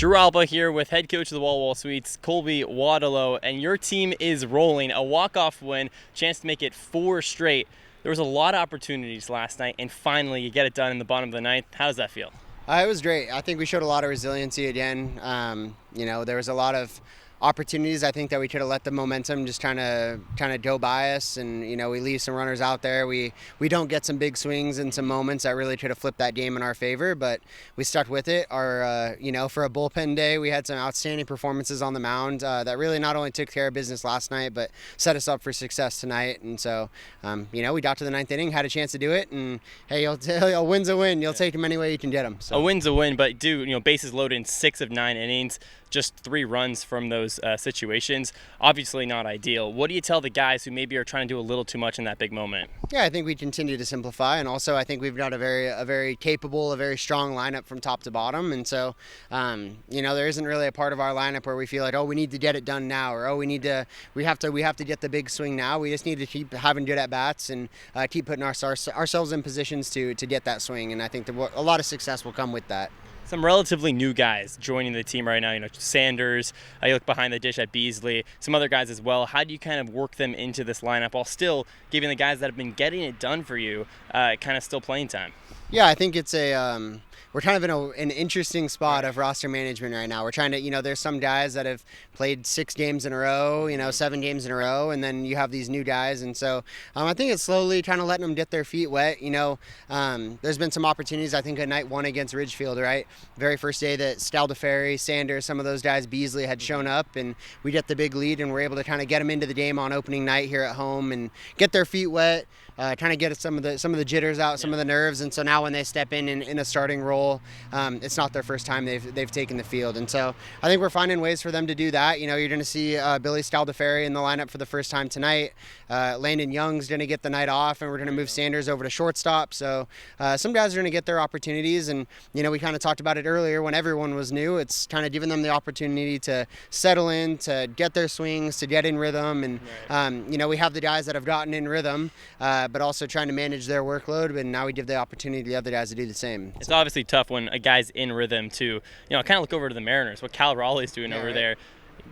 Drew Alba here with head coach of the Wall Wall Sweets, Colby Watilo, and your team is rolling. A walk-off win, chance to make it 4 straight. There was a lot of opportunities last night, and finally you get it done in the bottom of the ninth. How does that feel? It was great. I think we showed a lot of resiliency again. There was a lot of opportunities. I think that we could have let the momentum just kind of go by us, and we leave some runners out there. We don't get some big swings and some moments that really could have flipped that game in our favor, but we stuck with it. Our for a bullpen day, we had some outstanding performances on the mound that really not only took care of business last night, but set us up for success tonight. And so, we got to the ninth inning, had a chance to do it, and hey, a win's a win. You'll take them any way you can get them. So. A win's a win, but bases loaded in 6 of 9 innings. Just 3 runs from those situations. Obviously not ideal. What do you tell the guys who maybe are trying to do a little too much in that big moment? Yeah, I think we continue to simplify, and also I think we've got a very capable, a very strong lineup from top to bottom. And so, there isn't really a part of our lineup where we feel like, oh, we need to get it done now, or oh, we have to get the big swing now. We just need to keep having good at bats and keep putting ourselves in positions to get that swing. And I think a lot of success will come with that. Some relatively new guys joining the team right now. Sanders, you look behind the dish at Beasley, some other guys as well. How do you kind of work them into this lineup while still giving the guys that have been getting it done for you kind of still playing time? Yeah, I think it's we're kind of in an interesting spot of roster management right now. We're trying to, there's some guys that have played 6 games in a row, 7 games in a row, and then you have these new guys. And so I think it's slowly kind of letting them get their feet wet. There's been some opportunities, I think, at night 1 against Ridgefield, right? Very first day that Staldeferri, Sanders, some of those guys, Beasley had shown up, and we get the big lead, and we're able to kind of get them into the game on opening night here at home and get their feet wet. Kind of get some of the jitters out, some of the nerves, and so now when they step in a starting role, it's not their first time they've taken the field, and so I think we're finding ways for them to do that. You're going to see Billy Staldeferri in the lineup for the first time tonight. Landon Young's going to get the night off, and we're going to move Sanders over to shortstop. So some guys are going to get their opportunities, and we kind of talked about it earlier when everyone was new. It's kind of giving them the opportunity to settle in, to get their swings, to get in rhythm, and we have the guys that have gotten in rhythm. But also trying to manage their workload, and now we give the opportunity to the other guys to do the same. It's obviously tough when a guy's in rhythm too. I kind of look over to the Mariners, what Cal Raleigh's doing over there.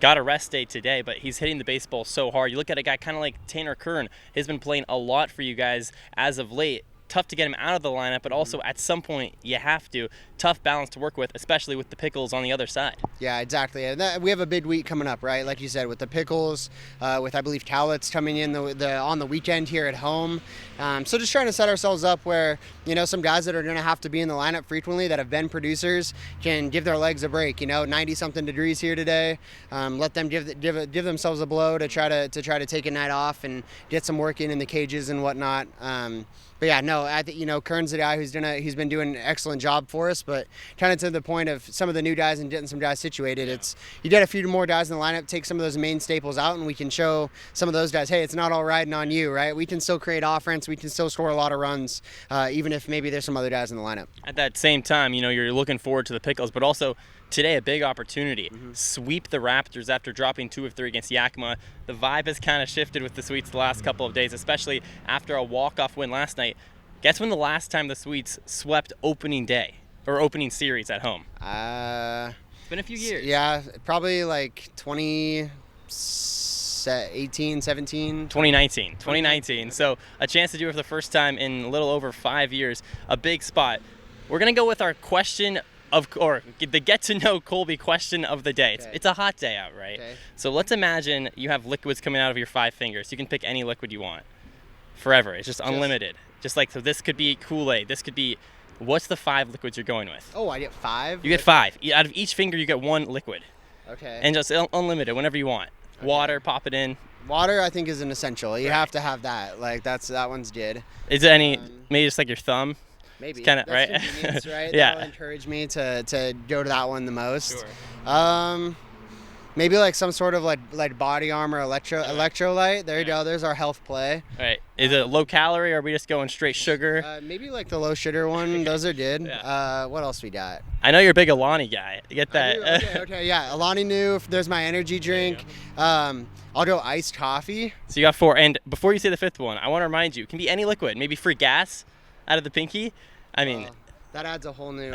Got a rest day today, but he's hitting the baseball so hard. You look at a guy kind of like Tanner Kern, he's been playing a lot for you guys as of late. Tough to get him out of the lineup, but also at some point you have to. Tough balance to work with, especially with the Pickles on the other side. Yeah, exactly. And we have a big week coming up, right? Like you said, with the Pickles, with I believe Cowlitz coming in on the weekend here at home. So just trying to set ourselves up where some guys that are going to have to be in the lineup frequently that have been producers can give their legs a break. 90-something degrees here today. Let them give themselves a blow to try to take a night off and get some work in the cages and whatnot. But yeah, no, I think Kern's the guy he's been doing an excellent job for us. But kind of to the point of some of the new guys and getting some guys situated, it's you get a few more guys in the lineup, take some of those main staples out, and we can show some of those guys, hey, it's not all riding on you, right? We can still create offense, we can still score a lot of runs, even if maybe there's some other guys in the lineup. At that same time, you're looking forward to the Pickles, but also today a big opportunity. Sweep the Raptors after dropping 2 of 3 against Yakima. The vibe has kind of shifted with the Sweets the last couple of days, especially after a walk-off win last night. Guess when the last time the Sweets swept opening day or opening series at home? It's been a few years. Yeah, probably like 2018, 17. 2019. So a chance to do it for the first time in a little over 5 years. A big spot. We're going to go with our question or the get to know Colby question of the day. Okay. It's a hot day out, right? Okay. So let's imagine you have liquids coming out of your 5 fingers. You can pick any liquid you want forever. It's just unlimited. So this could be Kool-Aid. This could be, what's the 5 liquids you're going with? Oh, I get 5? You get 5. Out of each finger, you get 1 liquid. Okay. And just unlimited, whenever you want. Okay. Water, pop it in. Water, I think, is an essential. You have to have that. That one's good. Is there any, maybe just like your thumb? Maybe. Kind of, right? Right? Yeah. That will encourage me to go to that one the most. Sure. Maybe like some sort of like body armor electrolyte. There you go. There's our health play. All right. Is it low calorie or are we just going straight sugar? Maybe like the low sugar one. Those are good. Yeah. What else we got? I know you're a big Alani guy. You get that? Okay. Yeah. Alani New. There's my energy drink. I'll go iced coffee. So you got 4. And before you say the 5th one, I want to remind you, it can be any liquid. Maybe free gas out of the pinky. I mean, That adds a whole new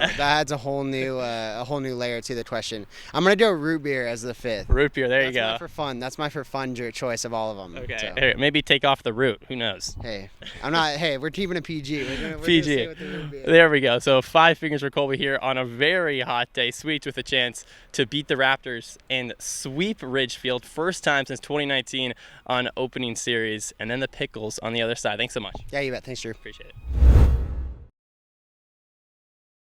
a whole new layer to the question. I'm gonna do a root beer as the fifth. Root beer, there you go. That's my for fun. That's my for fun choice of all of them. Okay, So. Here, maybe take off the root. Who knows? Hey, I'm not. Hey, we're keeping a PG. We're PG. Gonna stay with the root beer. There we go. So 5 fingers for Colby here on a very hot day. Sweets with a chance to beat the Raptors and sweep Ridgefield. First time since 2019 on opening series. And then the pickles on the other side. Thanks so much. Yeah, you bet. Thanks, Drew. Appreciate it.